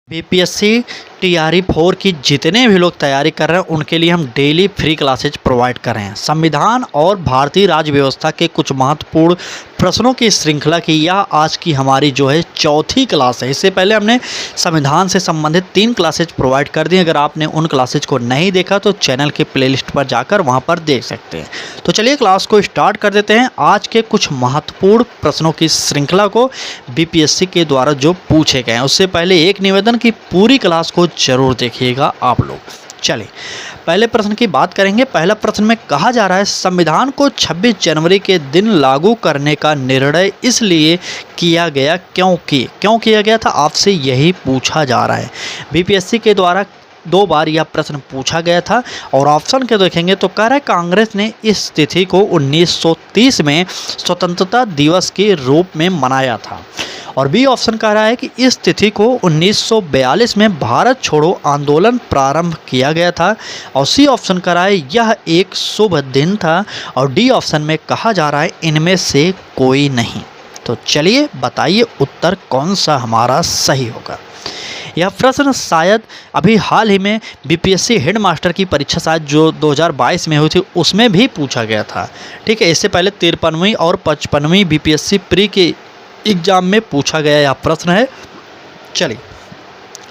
BPSC TRE 4 की जितने भी लोग तैयारी कर रहे हैं उनके लिए हम डेली फ्री क्लासेज प्रोवाइड कर रहे हैं। संविधान और भारतीय राज्य व्यवस्था के कुछ महत्वपूर्ण प्रश्नों की श्रृंखला की यह आज की हमारी जो है चौथी क्लास है। इससे पहले हमने संविधान से संबंधित 3 क्लासेज प्रोवाइड कर दी। अगर आपने उन क्लासेज को नहीं देखा तो चैनल के प्लेलिस्ट पर जाकर वहां पर देख सकते हैं। तो चलिए क्लास को स्टार्ट कर देते हैं। आज के कुछ महत्वपूर्ण प्रश्नों की श्रृंखला को बीपीएससी के द्वारा जो पूछे गए हैं, उससे पहले एक निवेदन की पूरी क्लास को जरूर देखिएगा आप लोग। चलिए पहले प्रश्न की बात करेंगे। पहला प्रश्न में कहा जा रहा है संविधान को 26 जनवरी के दिन लागू करने का निर्णय इसलिए किया गया क्यों किया गया था, आपसे यही पूछा जा रहा है। बीपीएससी के द्वारा 2 बार यह प्रश्न पूछा गया था और ऑप्शन के देखेंगे तो कह रहा है कांग्रेस ने इस तिथि को 1930 में स्वतंत्रता दिवस के रूप में मनाया था। और बी ऑप्शन कह रहा है कि इस तिथि को 1942 में भारत छोड़ो आंदोलन प्रारंभ किया गया था। और सी ऑप्शन कह रहा है यह एक शुभ दिन था। और डी ऑप्शन में कहा जा रहा है इनमें से कोई नहीं। तो चलिए बताइए उत्तर कौन सा हमारा सही होगा। यह प्रश्न शायद अभी हाल ही में बीपीएससी हेडमास्टर की परीक्षा शायद जो 2022 में हुई थी उसमें भी पूछा गया था। ठीक है, इससे पहले 53वीं और 55वीं बीपीएससी प्री के एग्जाम में पूछा गया यह प्रश्न है। चलिए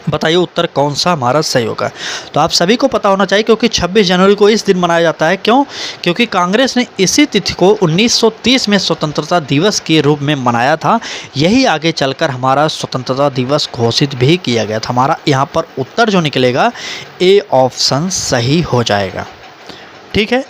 बताइए उत्तर कौन सा हमारा सही होगा। तो आप सभी को पता होना चाहिए क्योंकि 26 जनवरी को इस दिन मनाया जाता है। क्यों? क्योंकि कांग्रेस ने इसी तिथि को 1930 में स्वतंत्रता दिवस के रूप में मनाया था। यही आगे चलकर हमारा स्वतंत्रता दिवस घोषित भी किया गया था। हमारा यहाँ पर उत्तर जो निकलेगा ए ऑप्शन सही हो जाएगा। ठीक है,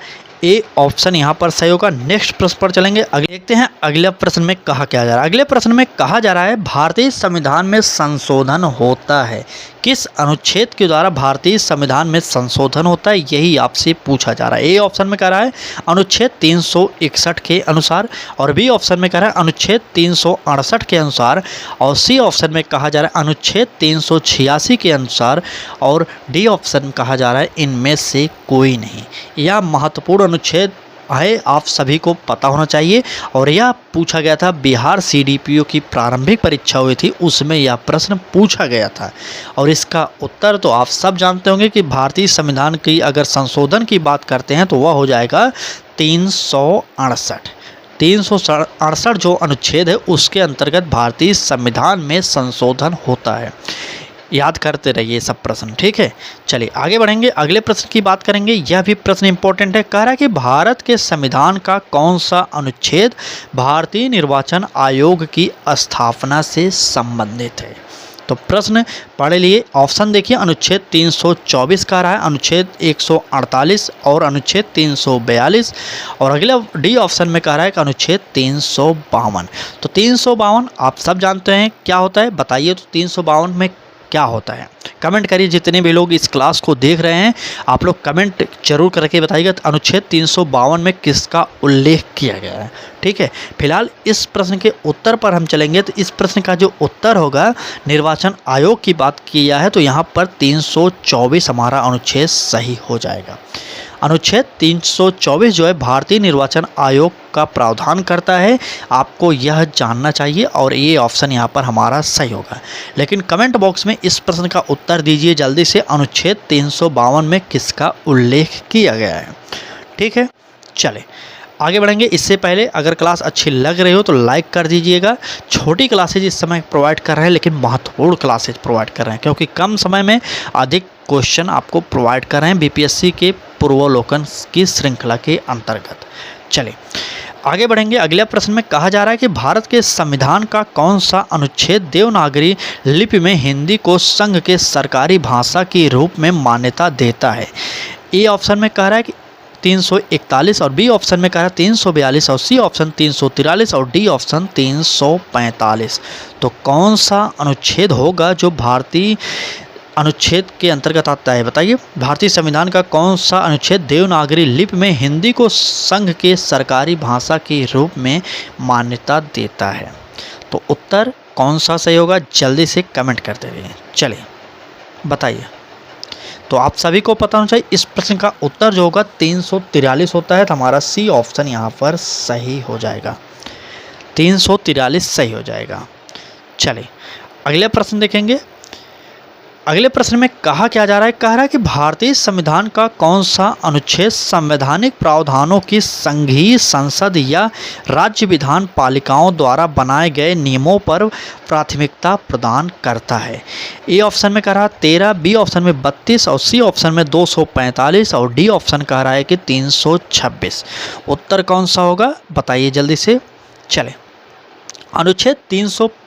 ए ऑप्शन यहाँ पर सही होगा। नेक्स्ट प्रश्न पर चलेंगे। देखते हैं अगले प्रश्न में कहा क्या जा रहा है। अगले प्रश्न में कहा जा रहा है भारतीय संविधान में संशोधन होता है। किस अनुच्छेद के द्वारा भारतीय संविधान में संशोधन होता है, यही आपसे पूछा जा रहा है। ए ऑप्शन में कह रहा है अनुच्छेद 361 के अनुसार और बी ऑप्शन में कह रहा है अनुच्छेद 368 के अनुसार और सी ऑप्शन में कहा जा रहा है अनुच्छेद 386 के अनुसार और डी ऑप्शन कहा जा रहा है इनमें से कोई नहीं। यह महत्वपूर्ण अनुच्छेद है, आप सभी को पता होना चाहिए। और यह पूछा गया था बिहार सीडीपीओ की प्रारंभिक परीक्षा हुई थी उसमें यह प्रश्न पूछा गया था। और इसका उत्तर तो आप सब जानते होंगे कि भारतीय संविधान की अगर संशोधन की बात करते हैं तो वह हो जाएगा 368। 368 जो अनुच्छेद है उसके अंतर्गत भारतीय संविधान में संशोधन होता है। याद करते रहिए सब प्रश्न। ठीक है, चलिए आगे बढ़ेंगे। अगले प्रश्न की बात करेंगे। यह भी प्रश्न इंपॉर्टेंट है। कह रहा है कि भारत के संविधान का कौन सा अनुच्छेद भारतीय निर्वाचन आयोग की स्थापना से संबंधित है। तो प्रश्न पढ़ लिए। ऑप्शन देखिए अनुच्छेद 324 कह रहा है, अनुच्छेद 148 और अनुच्छेद 342 और अगले डी ऑप्शन में कह रहा है कि अनुच्छेद 352। तो 352 आप सब जानते हैं क्या होता है, बताइए तो 352 में क्या होता है। कमेंट करिए। जितने भी लोग इस क्लास को देख रहे हैं आप लोग कमेंट जरूर करके बताइएगा अनुच्छेद 352 में किसका उल्लेख किया गया है। ठीक है, फिलहाल इस प्रश्न के उत्तर पर हम चलेंगे। तो इस प्रश्न का जो उत्तर होगा निर्वाचन आयोग की बात किया है तो यहाँ पर 324 हमारा अनुच्छेद सही हो जाएगा। अनुच्छेद 324 जो है भारतीय निर्वाचन आयोग का प्रावधान करता है, आपको यह जानना चाहिए और ये ऑप्शन यहाँ पर हमारा सही होगा। लेकिन कमेंट बॉक्स में इस प्रश्न का उत्तर दीजिए जल्दी से, अनुच्छेद 352 में किसका उल्लेख किया गया है। ठीक है, चले आगे बढ़ेंगे। इससे पहले अगर क्लास अच्छी लग रही हो तो लाइक कर दीजिएगा। छोटी क्लासेज इस समय प्रोवाइड कर रहे हैं लेकिन महत्वपूर्ण क्लासेज प्रोवाइड कर रहे हैं क्योंकि कम समय में अधिक क्वेश्चन आपको प्रोवाइड कर रहे हैं बीपीएससी के पूर्वावलोकन की श्रृंखला के अंतर्गत। चलिए आगे बढ़ेंगे। अगले प्रश्न में कहा जा रहा है कि भारत के संविधान का कौन सा अनुच्छेद देवनागरी लिपि में हिंदी को संघ के सरकारी भाषा के रूप में मान्यता देता है। ए ऑप्शन में कह रहा है कि 341 और बी ऑप्शन में कह रहा है 342 और सी ऑप्शन 343 और डी ऑप्शन 345। तो कौन सा अनुच्छेद होगा जो भारतीय अनुच्छेद के अंतर्गत आता है, बताइए। भारतीय संविधान का कौन सा अनुच्छेद देवनागरी लिपि में हिंदी को संघ के सरकारी भाषा के रूप में मान्यता देता है। तो उत्तर कौन सा सही होगा जल्दी से कमेंट करते रहिए। चलिए बताइए। तो आप सभी को पता होना चाहिए इस प्रश्न का उत्तर जो होगा 343 होता है। तो हमारा सी ऑप्शन यहाँ पर सही हो जाएगा। 343 सही हो जाएगा। चलिए अगले प्रश्न देखेंगे। अगले प्रश्न में कहा क्या जा रहा है, कह रहा है कि भारतीय संविधान का कौन सा अनुच्छेद संवैधानिक प्रावधानों की संघीय संसद या राज्य विधान पालिकाओं द्वारा बनाए गए नियमों पर प्राथमिकता प्रदान करता है। ए ऑप्शन में कह रहा है 13, बी ऑप्शन में 32 और सी ऑप्शन में 245 और डी ऑप्शन कह रहा है कि 326। उत्तर कौन सा होगा बताइए जल्दी से। चले, अनुच्छेद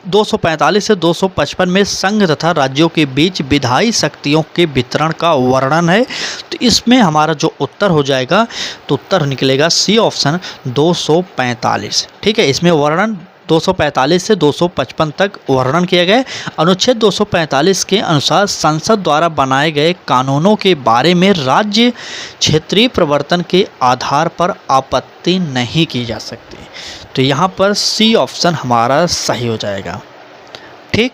245 से 255 में संघ तथा राज्यों के बीच विधायी शक्तियों के वितरण का वर्णन है। तो इसमें हमारा जो उत्तर हो जाएगा, तो उत्तर निकलेगा सी ऑप्शन 245। ठीक है, इसमें वर्णन 245 से 255 तक वर्णन किया गया है। अनुच्छेद 245 के अनुसार संसद द्वारा बनाए गए कानूनों के बारे में राज्य क्षेत्रीय प्रवर्तन के आधार पर आपत्ति नहीं की जा सकती। तो यहाँ पर सी ऑप्शन हमारा सही हो जाएगा। ठीक,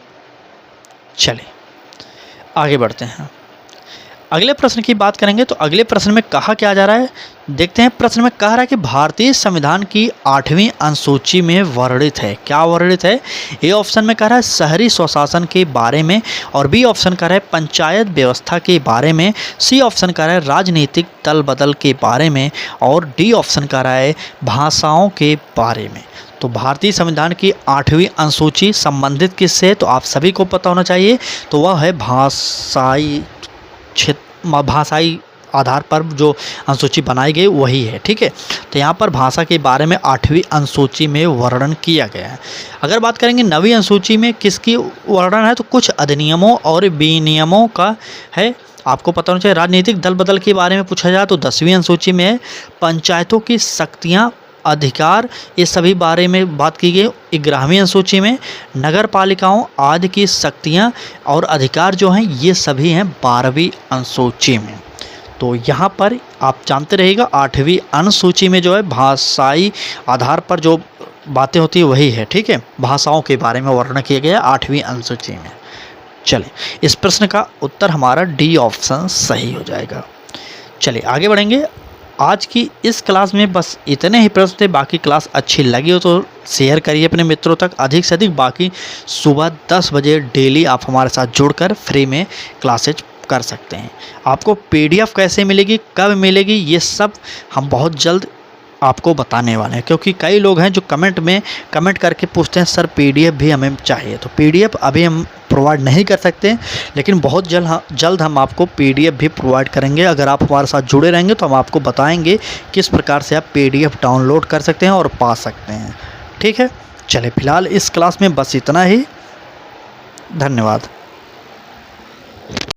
चलिए आगे बढ़ते हैं। अगले प्रश्न की बात करेंगे। तो अगले प्रश्न में कहा क्या जा रहा है, देखते हैं। प्रश्न में कह रहा है कि भारतीय संविधान की 8वीं अनुसूची में वर्णित है, क्या वर्णित है। ए ऑप्शन में कह रहा है शहरी स्वशासन के बारे में और बी ऑप्शन कह रहा है पंचायत व्यवस्था के बारे में, सी ऑप्शन कह रहा है राजनीतिक दल बदल के बारे में और डी ऑप्शन कह रहा है भाषाओं के बारे में। तो भारतीय संविधान की 8वीं अनुसूची संबंधित किससे, तो आप सभी को पता होना चाहिए। तो वह है भाषाई आधार पर जो अनुसूची बनाई गई वही है। ठीक है, तो यहाँ पर भाषा के बारे में 8वीं अनुसूची में वर्णन किया गया है। अगर बात करेंगे 9वीं अनुसूची में किसकी वर्णन है, तो कुछ अधिनियमों और विनियमों का है। आपको पता होना चाहिए। राजनीतिक दल बदल के बारे में पूछा जाए तो 10वीं अनुसूची में है। पंचायतों की शक्तियाँ, अधिकार, ये सभी बारे में बात की गई 11वीं अनुसूची में। नगर पालिकाओं आदि की शक्तियां और अधिकार जो हैं ये सभी हैं 12वीं अनुसूची में। तो यहाँ पर आप जानते रहिएगा 8वीं अनुसूची में जो है भाषाई आधार पर जो बातें होती है वही है। ठीक है, भाषाओं के बारे में वर्णन किया गया 8वीं अनुसूची में। चलिए, इस प्रश्न का उत्तर हमारा डी ऑप्शन सही हो जाएगा। चलिए आगे बढ़ेंगे। आज की इस क्लास में बस इतने ही प्रश्न थे। बाकी क्लास अच्छी लगी हो तो शेयर करिए अपने मित्रों तक अधिक से अधिक। बाकी सुबह 10 बजे डेली आप हमारे साथ जुड़कर फ्री में क्लासेज कर सकते हैं। आपको पीडीएफ कैसे मिलेगी, कब मिलेगी, ये सब हम बहुत जल्द आपको बताने वाले हैं। क्योंकि कई लोग हैं जो कमेंट करके पूछते हैं सर पीडीएफ भी हमें चाहिए। तो पीडीएफ अभी हम प्रोवाइड नहीं कर सकते, लेकिन बहुत जल्द हम आपको पीडीएफ भी प्रोवाइड करेंगे। अगर आप हमारे साथ जुड़े रहेंगे तो हम आपको बताएंगे किस प्रकार से आप पीडीएफ डाउनलोड कर सकते हैं और पा सकते हैं। ठीक है, चलिए फिलहाल इस क्लास में बस इतना ही। धन्यवाद।